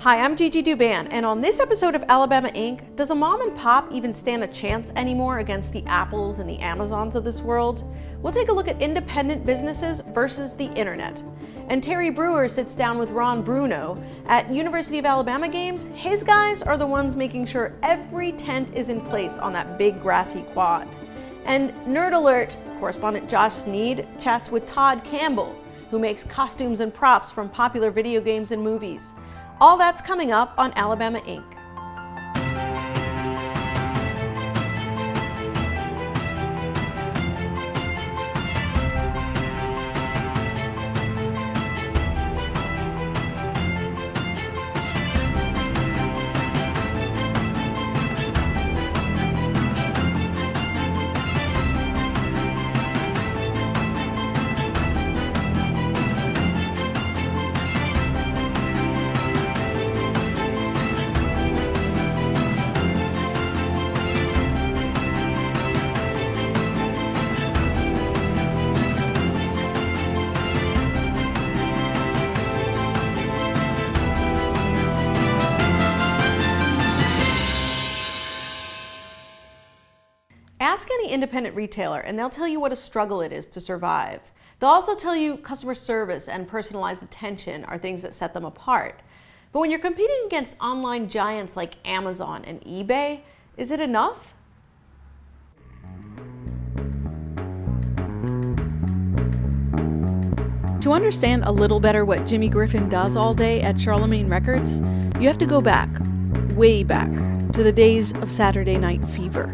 Hi, I'm Gigi Douban, and on this episode of Alabama Inc., does a mom and pop even stand a chance anymore against the Apples and the Amazons of this world? We'll take a look at independent businesses versus the internet. And Terry Brewer sits down with Ron Bruno. At University of Alabama games, his guys are the ones making sure every tent is in place on that big grassy quad. And Nerd Alert correspondent Josh Sneed chats with Todd Campbell, who makes costumes and props from popular video games and movies. All that's coming up on Alabama Inc. Ask any independent retailer and they'll tell you what a struggle it is to survive. They'll also tell you customer service and personalized attention are things that set them apart. But when you're competing against online giants like Amazon and eBay, is it enough? To understand a little better what Jimmy Griffin does all day at Charlemagne Records, you have to go back, way back, to the days of Saturday Night Fever.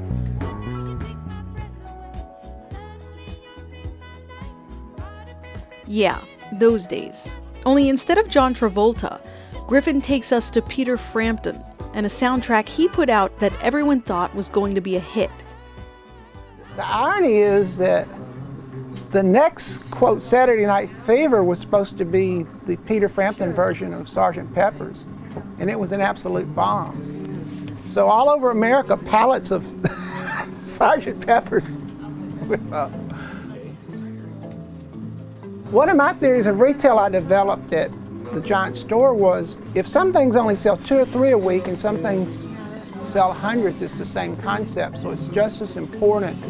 Yeah, those days. Only instead of John Travolta, Griffin takes us to Peter Frampton and a soundtrack he put out that everyone thought was going to be a hit. The irony is that the next, quote, Saturday Night Fever was supposed to be the Peter Frampton version of Sgt. Pepper's, and it was an absolute bomb. So all over America, pallets of Sgt. Pepper's. One of my theories of retail I developed at the Giant store was if some things only sell 2 or 3 a week and some things sell hundreds, it's the same concept. So it's just as important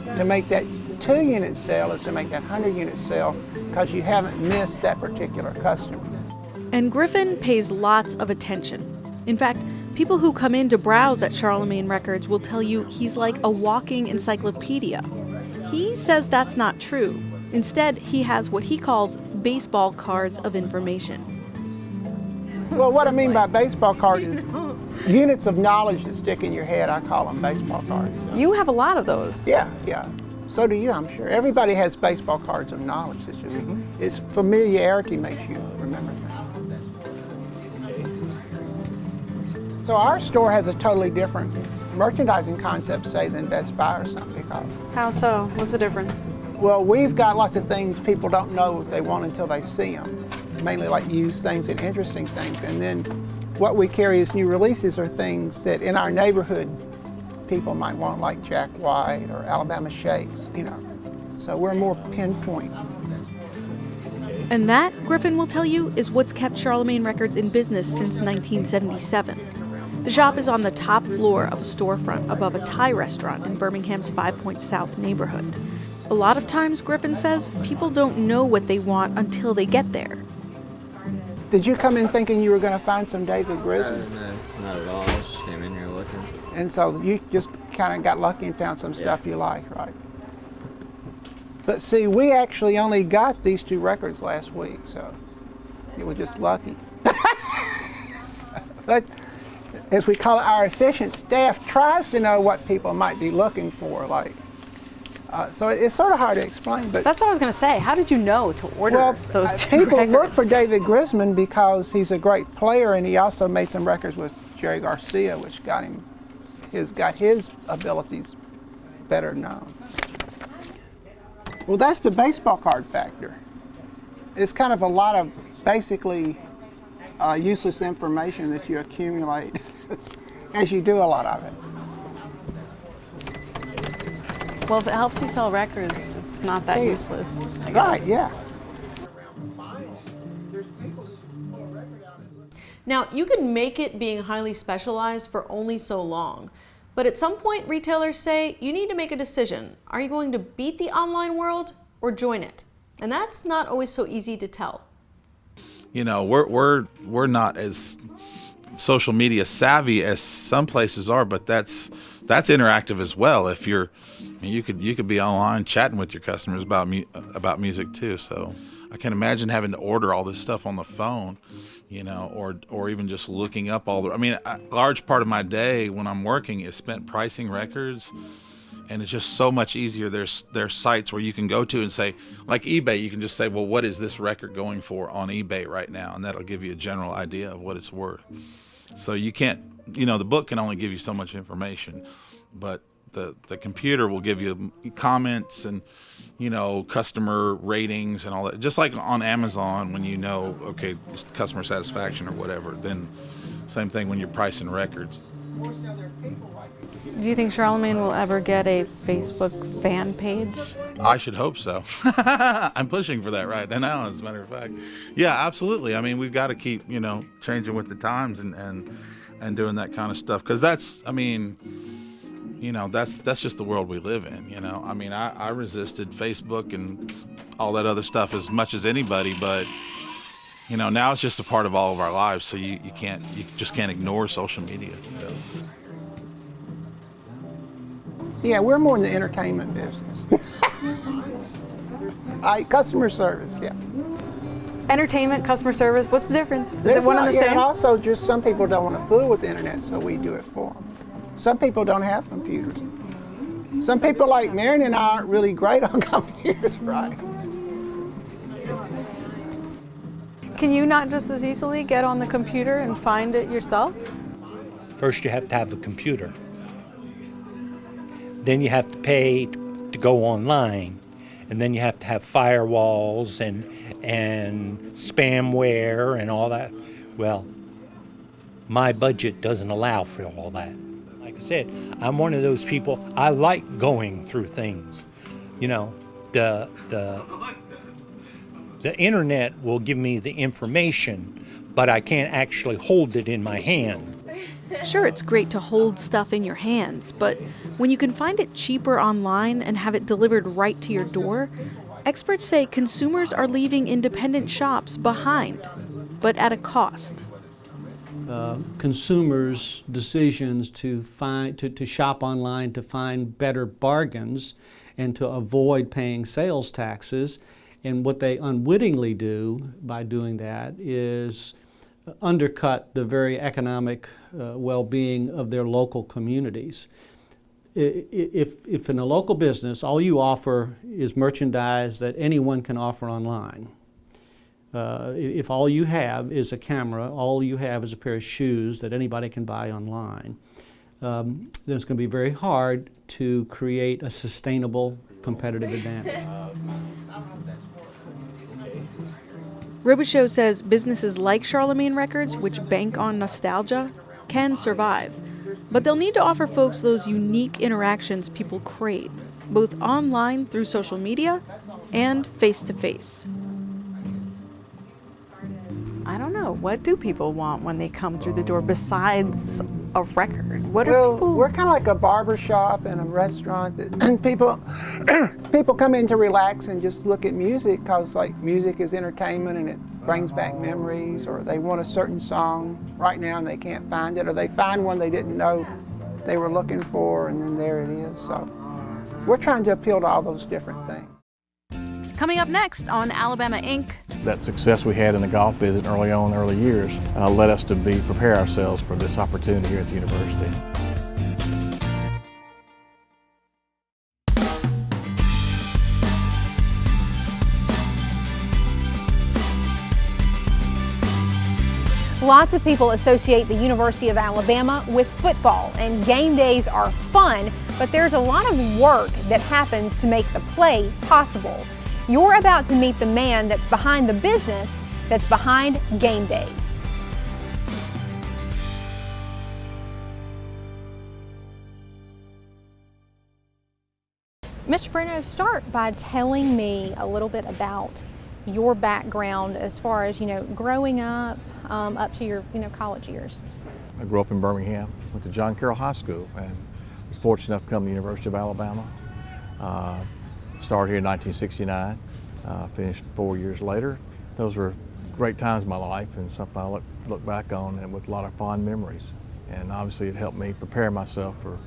to make that 2-unit sale as to make that 100-unit sale because you haven't missed that particular customer. And Griffin pays lots of attention. In fact, people who come in to browse at Charlemagne Records will tell you he's like a walking encyclopedia. He says that's not true. Instead, he has what he calls baseball cards of information. Well, what I mean by baseball card is units of knowledge that stick in your head. I call them baseball cards. You have a lot of those. Yeah. So do you, I'm sure. Everybody has baseball cards of knowledge. It's just, it's familiarity makes you remember things. So our store has a totally different merchandising concept, say, than Best Buy or something. Because How so? What's the difference? well, we've got lots of things people don't know what they want until they see them, mainly like used things and interesting things. And then what we carry as new releases are things that in our neighborhood people might want, like Jack White or Alabama Shakes, you know. So we're more pinpoint. And that, Griffin will tell you, is what's kept Charlemagne Records in business since 1977. The shop is on the top floor of a storefront above a Thai restaurant in Birmingham's 5 Points South neighborhood. A lot of times, Griffin says, people don't know what they want until they get there. Did you come in thinking you were going to find some David Grisman? No, not at all. I just came in here looking. And so you just kind of got lucky and found some stuff you like, right? But see, we actually only got these 2 records last week, so it was just lucky. But as we call it, our efficient staff tries to know what people might be looking for, like. So it's sort of hard to explain, but That's what I was going to say. How did you know to order those 2 people records? look for David Grisman because he's a great player, and he also made some records with Jerry Garcia, which got his abilities better known. Well, that's the baseball card factor. It's kind of a lot of basically useless information that you accumulate as you do a lot of it. Well, if it helps you sell records, it's not that useless, I guess. Right, yeah. Now, you can make it being highly specialized for only so long, but at some point retailers say you need to make a decision. Are you going to beat the online world or join it? And that's not always so easy to tell. You know, we're not as social media savvy as some places are, but that's interactive as well. If you could be online chatting with your customers about music too. So I can imagine having to order all this stuff on the phone, you know, or even just looking up all the. I mean, a large part of my day when I'm working is spent pricing records. And it's just so much easier. There's sites where you can go to and say, like eBay, you can just say, well, what is this record going for on eBay right now? And that'll give you a general idea of what it's worth. So you can't, you know, the book can only give you so much information, but the computer will give you comments and, you know, customer ratings and all that. Just like on Amazon, when you know, okay, customer satisfaction or whatever, then same thing when you're pricing records. Do you think Charlemagne will ever get a Facebook fan page? I should hope so. I'm pushing for that right now, as a matter of fact. Yeah, absolutely. I mean, we've got to keep, you know, changing with the times and doing that kind of stuff. Because that's, I mean, you know, that's just the world we live in, you know. I mean, I resisted Facebook and all that other stuff as much as anybody, but, you know, now it's just a part of all of our lives. So you just can't ignore social media. You know? Yeah, we're more in the entertainment business. Customer service, yeah. Entertainment, customer service, what's the difference? Is There's it one and not- the yeah, same? and also just some people don't want to fool with the internet, so we do it for them. Some people don't have computers. Some people like Marion and I aren't really great on computers, right? Can you not just as easily get on the computer and find it yourself? First, you have to have a computer. Then you have to pay to go online, and then you have to have firewalls and spamware and all that. Well, my budget doesn't allow for all that. Like I said, I'm one of those people, I like going through things. You know, the internet will give me the information, but I can't actually hold it in my hand. Sure, it's great to hold stuff in your hands, but when you can find it cheaper online and have it delivered right to your door, experts say consumers are leaving independent shops behind, but at a cost. Consumers' decisions to shop online to find better bargains and to avoid paying sales taxes, and what they unwittingly do by doing that is undercut the very economic well-being of their local communities. If in a local business all you offer is merchandise that anyone can offer online, if all you have is a camera, all you have is a pair of shoes that anybody can buy online, then it's going to be very hard to create a sustainable competitive advantage. Robichaux says businesses like Charlemagne Records, which bank on nostalgia, can survive. But they'll need to offer folks those unique interactions people crave, both online through social media and face-to-face. I don't know. What do people want when they come through the door besides a record? What are Well, people? we're kind of like a barber shop and a restaurant that people come in to relax and just look at music because like music is entertainment and it brings back memories, or they want a certain song right now and they can't find it, or they find one they didn't know they were looking for and then there it is. So we're trying to appeal to all those different things. Coming up next on Alabama Inc. That success we had in the golf visit early on, early years, led us to prepare ourselves for this opportunity here at the university. Lots of people associate the University of Alabama with football, and game days are fun, but there's a lot of work that happens to make the play possible. You're about to meet the man that's behind the business that's behind game day. Mr. Bruno, start by telling me a little bit about your background as far as, growing up, up to your college years? I grew up in Birmingham, went to John Carroll High School, and was fortunate enough to come to the University of Alabama. Started here in 1969, finished 4 years later. Those were great times in my life and something I look back on and with a lot of fond memories. And obviously it helped me prepare myself for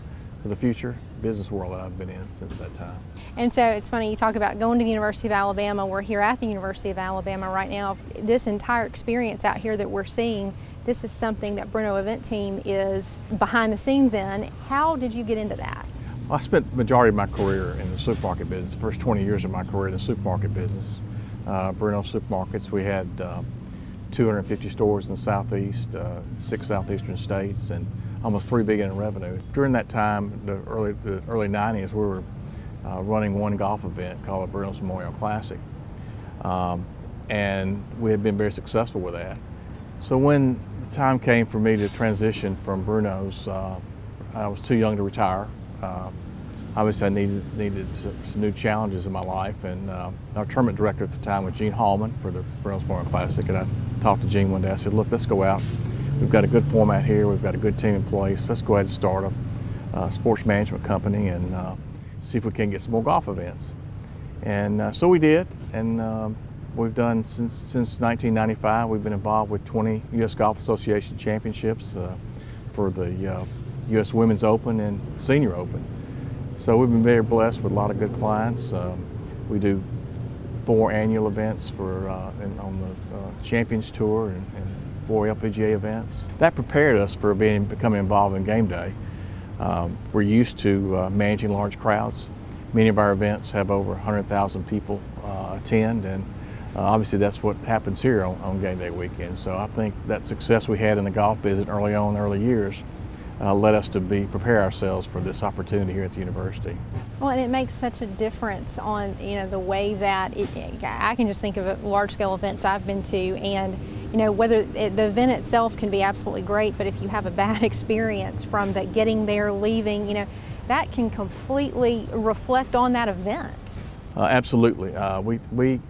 the future business world that I've been in since that time. And so it's funny, you talk about going to the University of Alabama. We're here at the University of Alabama right now. This entire experience out here that we're seeing, this is something that Bruno Event Team is behind the scenes in. How did you get into that? Well, I spent the majority of my career in the supermarket business, the first 20 years of my career in the supermarket business. Bruno Supermarkets, we had 250 stores in the Southeast, 6 Southeastern states, and almost $3 billion in revenue. During that time, the early 90s, we were running one golf event called the Bruno's Memorial Classic. And we had been very successful with that. So when the time came for me to transition from Bruno's, I was too young to retire. Obviously, I needed some new challenges in my life, and our tournament director at the time was Gene Hallman for the Bruno's Memorial Classic, and I talked to Gene one day. I said, look, let's go out. We've got a good format here. We've got a good team in place. Let's go ahead and start a sports management company and see if we can get some more golf events. And so we did, and we've done since 1995. We've been involved with 20 U.S. Golf Association championships for the U.S. Women's Open and Senior Open. So we've been very blessed with a lot of good clients. We do 4 annual events on the Champions Tour and 4 LPGA events. That prepared us for becoming involved in game day. We're used to managing large crowds. Many of our events have over 100,000 people attend, and obviously that's what happens here on game day weekend. So I think that success we had in the golf business early on in the early years led us to prepare ourselves for this opportunity here at the university. Well, and it makes such a difference on the way that I can just think of large-scale events I've been to, and whether the event itself can be absolutely great, but if you have a bad experience from getting there, leaving, that can completely reflect on that event. Absolutely. We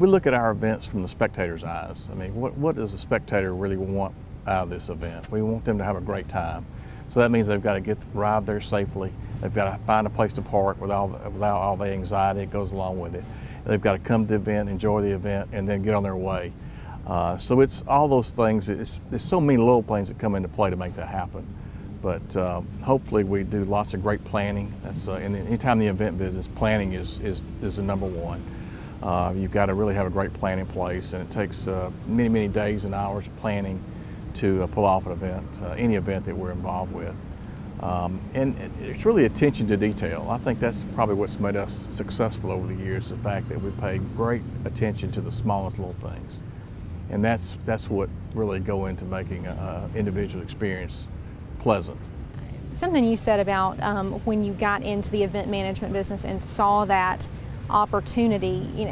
look at our events from the spectator's eyes. I mean, what does the spectator really want out of this event? We want them to have a great time. So that means they've got to arrive there safely. They've got to find a place to park without all the anxiety that goes along with it. They've got to come to the event, enjoy the event, and then get on their way. So it's all those things. There's so many little things that come into play to make that happen. But hopefully we do lots of great planning. And anytime in the event business, planning is the number one. You've got to really have a great plan in place, and it takes many, many days and hours of planning to pull off an event, any event that we're involved with. And it's really attention to detail. I think that's probably what's made us successful over the years, the fact that we pay great attention to the smallest little things. And that's what really go into making an individual experience pleasant. Something you said about when you got into the event management business and saw that opportunity,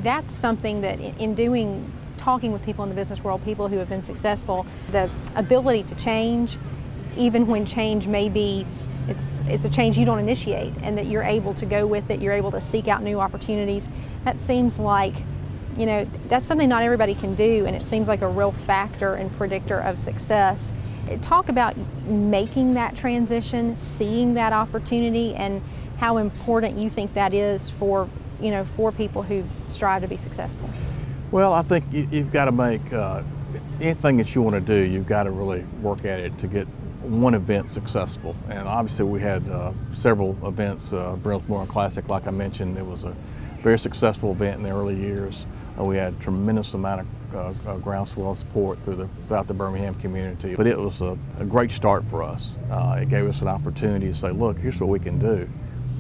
that's something that in talking with people in the business world, people who have been successful, the ability to change, even when change may be, it's a change you don't initiate, and that you're able to go with it, you're able to seek out new opportunities. That seems like, that's something not everybody can do, and it seems like a real factor and predictor of success. Talk about making that transition, seeing that opportunity, and how important you think that is for people who strive to be successful. Well, I think you've got to make anything that you want to do, you've got to really work at it to get one event successful. And obviously we had several events, Bruno's Memorial Classic, like I mentioned, it was a very successful event in the early years. We had a tremendous amount of groundswell support throughout the Birmingham community. But it was a great start for us. It gave us an opportunity to say, look, here's what we can do.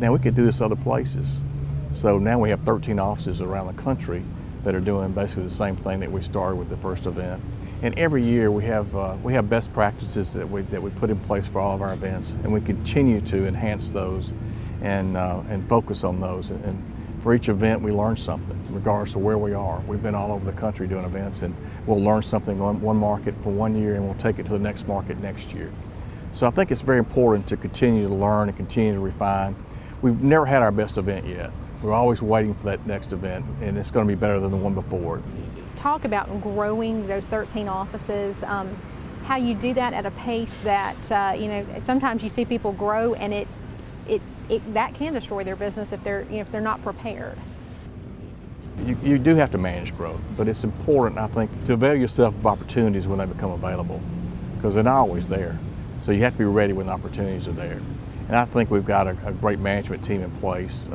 Now we could do this other places. So now we have 13 offices around the country that are doing basically the same thing that we started with the first event. And every year we have best practices that we put in place for all of our events, and we continue to enhance those and focus on those. And for each event we learn something, regardless of where we are. We've been all over the country doing events, and we'll learn something on one market for 1 year, and we'll take it to the next market next year. So I think it's very important to continue to learn and continue to refine. We've never had our best event yet. We're always waiting for that next event, and it's going to be better than the one before. talk about growing those 13 offices, how you do that at a pace that, sometimes you see people grow and that can destroy their business if they're not prepared. You do have to manage growth, but it's important, I think, to avail yourself of opportunities when they become available, because they're not always there. So you have to be ready when the opportunities are there. And I think we've got a great management team in place,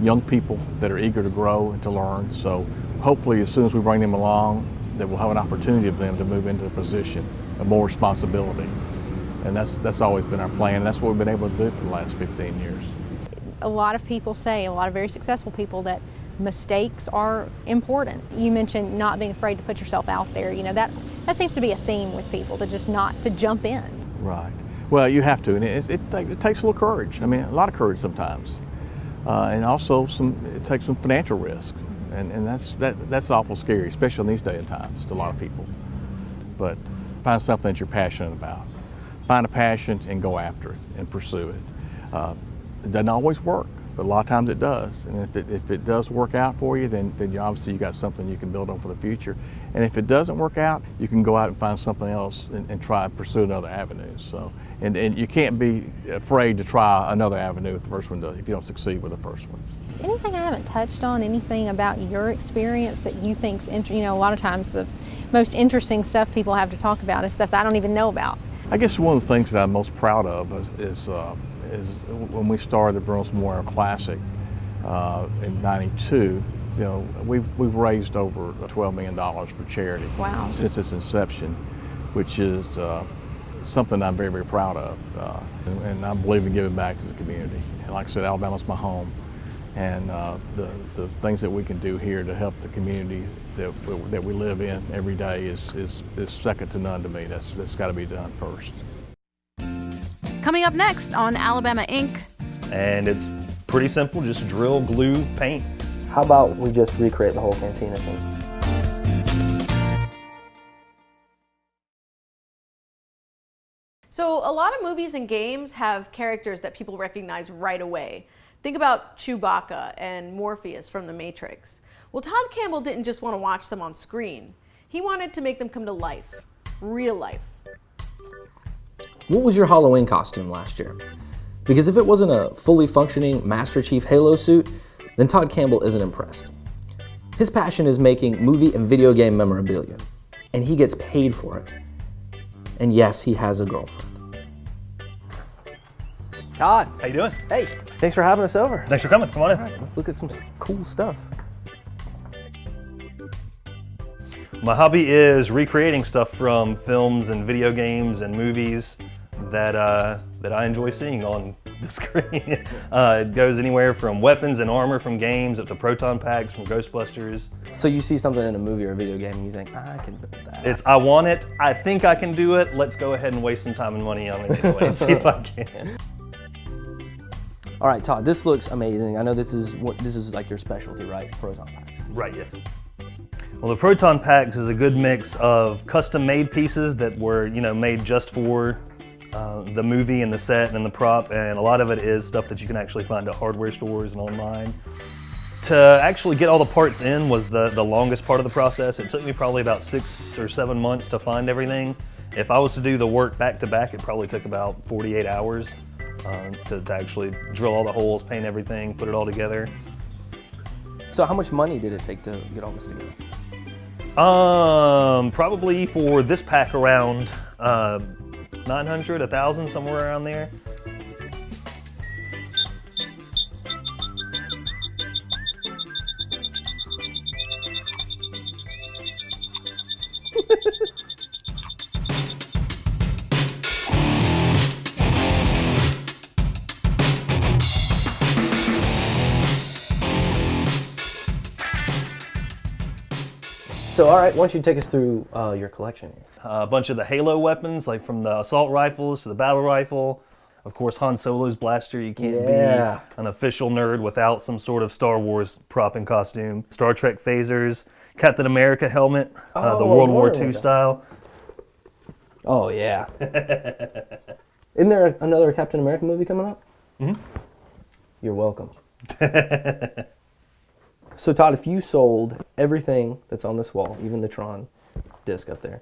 young people that are eager to grow and to learn. So hopefully as soon as we bring them along, that we'll have an opportunity of them to move into a position of more responsibility. And that's always been our plan. That's what we've been able to do for the last 15 years. A lot of people say, a lot of very successful people, that mistakes are important. You mentioned not being afraid to put yourself out there. That seems to be a theme with people, to just not to jump in. Right. Well, you have to, and it takes a little courage. I mean, a lot of courage sometimes, and also it takes some financial risk, and that's awful scary, especially in these day and times to a lot of people. But find something that you're passionate about. Find a passion and go after it and pursue it. It doesn't always work, but a lot of times it does. And if it does work out for you, then you obviously you got something you can build on for the future. And if it doesn't work out, you can go out and find something else and try and pursue another avenue. So, and you can't be afraid to try another avenue if the first one does, if you don't succeed with the first one. Anything I haven't touched on, anything about your experience that you think's interesting? A lot of times the most interesting stuff people have to talk about is stuff that I don't even know about. I guess one of the things that I'm most proud of is when we started the Brunos Memorial Classic in '92. We've raised over $12 million for charity. Wow. Since its inception, which is something I'm very, very proud of. And I believe in giving back to the community. And like I said, Alabama's my home. And the things that we can do here to help the community that we live in every day is second to none to me. That's got to be done first. Coming up next on Alabama Inc. And it's pretty simple, just drill, glue, paint. How about we just recreate the whole cantina thing? So a lot of movies and games have characters that people recognize right away. Think about Chewbacca and Morpheus from The Matrix. Well, Todd Campbell didn't just want to watch them on screen. He wanted to make them come to life, real life. What was your Halloween costume last year? Because if it wasn't a fully functioning Master Chief Halo suit, then Todd Campbell isn't impressed. His passion is making movie and video game memorabilia, and he gets paid for it. And yes, he has a girlfriend. Todd, how you doing? Hey, thanks for having us over. Thanks for coming. Come on in. All right, let's look at some cool stuff. My hobby is recreating stuff from films and video games and movies that I enjoy seeing on the screen. It goes anywhere from weapons and armor from games up to proton packs from Ghostbusters. So you see something in a movie or a video game and you think, I can build that. I want it, I think I can do it, let's go ahead and waste some time and money on it anyway and see if I can. All right, Todd, this looks amazing. I know this is like your specialty, right? Proton packs. Right, yes. Well, the proton packs is a good mix of custom-made pieces that were, made just for the movie and the set and the prop, and a lot of it is stuff that you can actually find at hardware stores and online. To actually get all the parts in was the longest part of the process. It took me probably about 6 or 7 months to find everything. If I was to do the work back to back, it probably took about 48 hours to actually drill all the holes, paint everything, put it all together. So how much money did it take to get all this together? Probably for this pack around 900, 1,000, somewhere around there. So, all right, why don't you take us through your collection here? A bunch of the Halo weapons, like from the assault rifles to the battle rifle. Of course, Han Solo's blaster. You can't be an official nerd without some sort of Star Wars prop and costume. Star Trek phasers, Captain America helmet, the World War II style. Oh, yeah. Isn't there another Captain America movie coming up? Mm-hmm. You're welcome. So Todd, if you sold everything that's on this wall, even the Tron disc up there,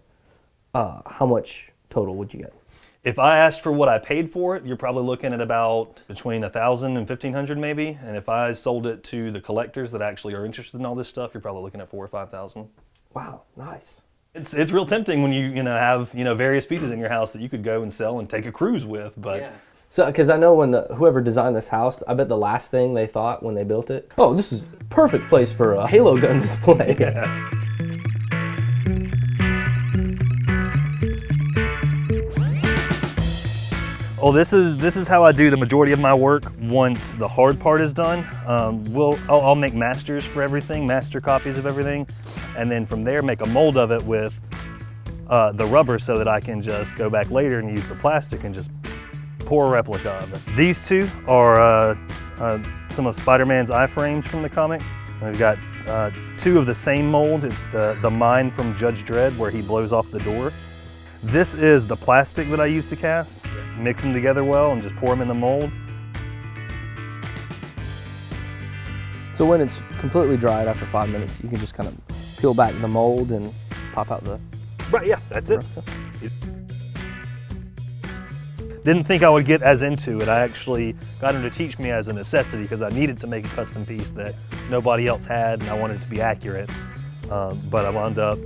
how much total would you get? If I asked for what I paid for it, you're probably looking at about between $1,000 and $1,500 maybe. And if I sold it to the collectors that actually are interested in all this stuff, you're probably looking at $4,000 or $5,000. Wow, nice. It's real tempting when you have various pieces in your house that you could go and sell and take a cruise with, but. Yeah. So, because I know when whoever designed this house, I bet the last thing they thought when they built it, oh, this is a perfect place for a Halo gun display. Yeah. Well, this is how I do the majority of my work once the hard part is done. I'll make masters for everything, master copies of everything, and then from there make a mold of it with the rubber so that I can just go back later and use the plastic and just pour a replica of it. These two are some of Spider-Man's iframes from the comic. We've got two of the same mold. It's the mine from Judge Dredd where he blows off the door. This is the plastic that I use to cast. Mix them together well and just pour them in the mold. So when it's completely dried after 5 minutes, you can just kind of peel back the mold and pop out the... Right, yeah, that's it. Didn't think I would get as into it. I actually got him to teach me as a necessity because I needed to make a custom piece that nobody else had and I wanted it to be accurate. But I wound up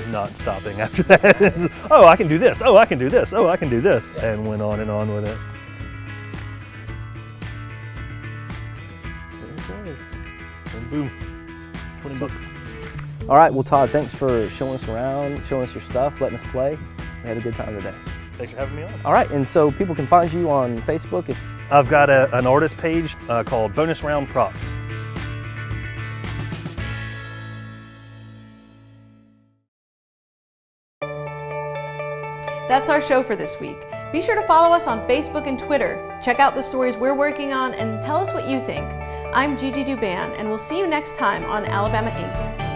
not stopping after that. Oh, I can do this. Oh, I can do this. Oh, I can do this. And went on with it. There it is. And boom, 20 bucks. All right, well, Todd, thanks for showing us around, showing us your stuff, letting us play. We had a good time today. Thanks for having me on. All right, and so people can find you on Facebook. I've got an artist page called Bonus Round Props. That's our show for this week. Be sure to follow us on Facebook and Twitter. Check out the stories we're working on and tell us what you think. I'm Gigi Duban, and we'll see you next time on Alabama Ink.